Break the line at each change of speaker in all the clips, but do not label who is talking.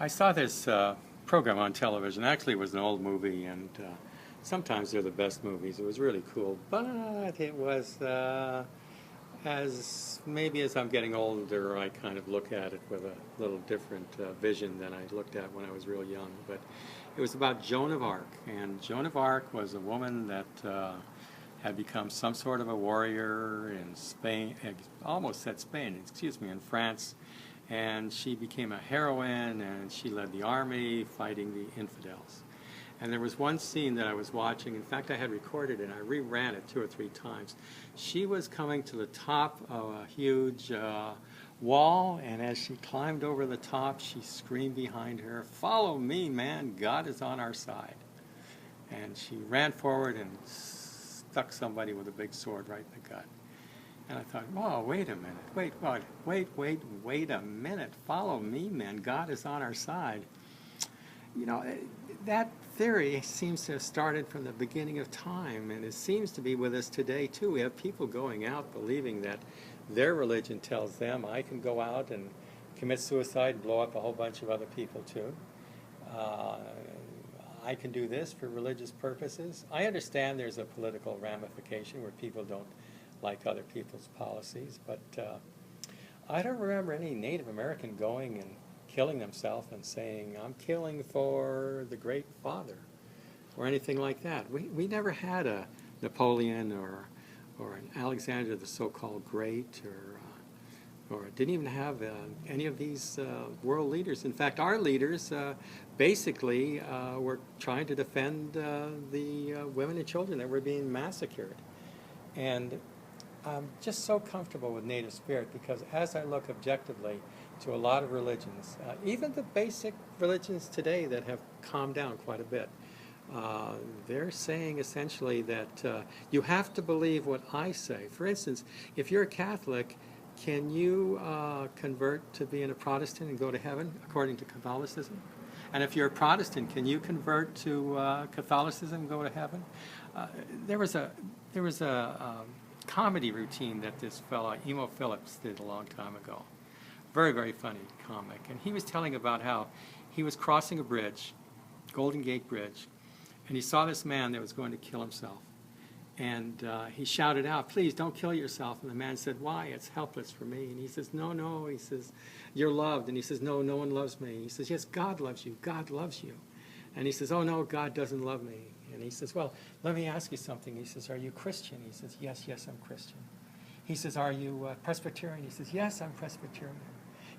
I saw this program on television. Actually, it was an old movie, and sometimes they're the best movies. It was really cool, but it was as maybe as I'm getting older, I kind of look at it with a little different vision than I looked at when I was real young. But it was about Joan of Arc, and Joan of Arc was a woman that had become some sort of a warrior in Spain, almost said Spain, excuse me, in France. And she became a heroine, and she led the army fighting the infidels. And there was one scene that I was watching. In fact, I had recorded it, and I reran it 2 or 3 times. She was coming to the top of a huge wall, and as she climbed over the top, she screamed behind her, "Follow me, man, God is on our side." And she ran forward and stuck somebody with a big sword right in the gut. And I thought, whoa, wait a minute, wait a minute, follow me, man, God is on our side. You know, that theory seems to have started from the beginning of time, and it seems to be with us today, too. We have people going out believing that their religion tells them, I can go out and commit suicide and blow up a whole bunch of other people, too. I can do this for religious purposes. I understand there's a political ramification where people don't like other people's policies, but I don't remember any Native American going and killing themselves and saying, I'm killing for the Great Father, or anything like that. We never had a Napoleon or an Alexander the so-called Great, or didn't even have any of these world leaders. In fact, our leaders basically were trying to defend the women and children that were being massacred. And I'm just so comfortable with Native Spirit because as I look objectively to a lot of religions, even the basic religions today that have calmed down quite a bit, they're saying essentially that you have to believe what I say. For instance, if you're a Catholic, can you convert to being a Protestant and go to heaven according to Catholicism? And if you're a Protestant, can you convert to Catholicism and go to heaven? There was a comedy routine that this fellow, Emo Phillips, did a long time ago. Very, very funny comic. And he was telling about how he was crossing a bridge, Golden Gate Bridge, and he saw this man that was going to kill himself. And he shouted out, please don't kill yourself. And the man said, why? It's helpless for me. And he says, no. He says, you're loved. And he says, no one loves me. He says, yes, God loves you. God loves you. And he says, oh, no, God doesn't love me. And he says, well, let me ask you something. He says, are you Christian? He says, yes, I'm Christian. He says, are you Presbyterian? He says, yes, I'm Presbyterian.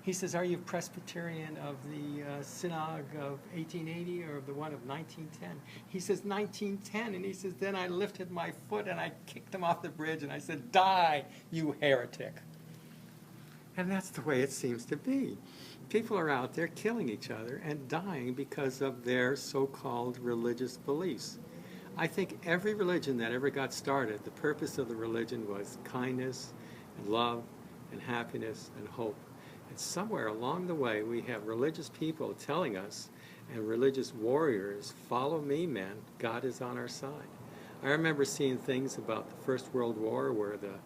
He says, are you Presbyterian of the synagogue of 1880 or of the one of 1910? He says, 1910. And he says, then I lifted my foot and I kicked him off the bridge and I said, die, you heretic. And that's the way it seems to be. People are out there killing each other and dying because of their so-called religious beliefs. I think every religion that ever got started, the purpose of the religion was kindness and love and happiness and hope. And somewhere along the way, we have religious people telling us, and religious warriors, follow me, man, God is on our side. I remember seeing things about the First World War where the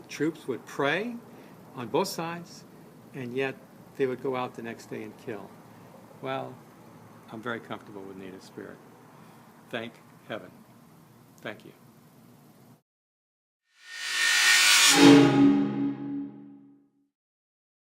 troops would pray on both sides, and yet they would go out the next day and kill. Well, I'm very comfortable with Native Spirit. Thank heaven. Thank you.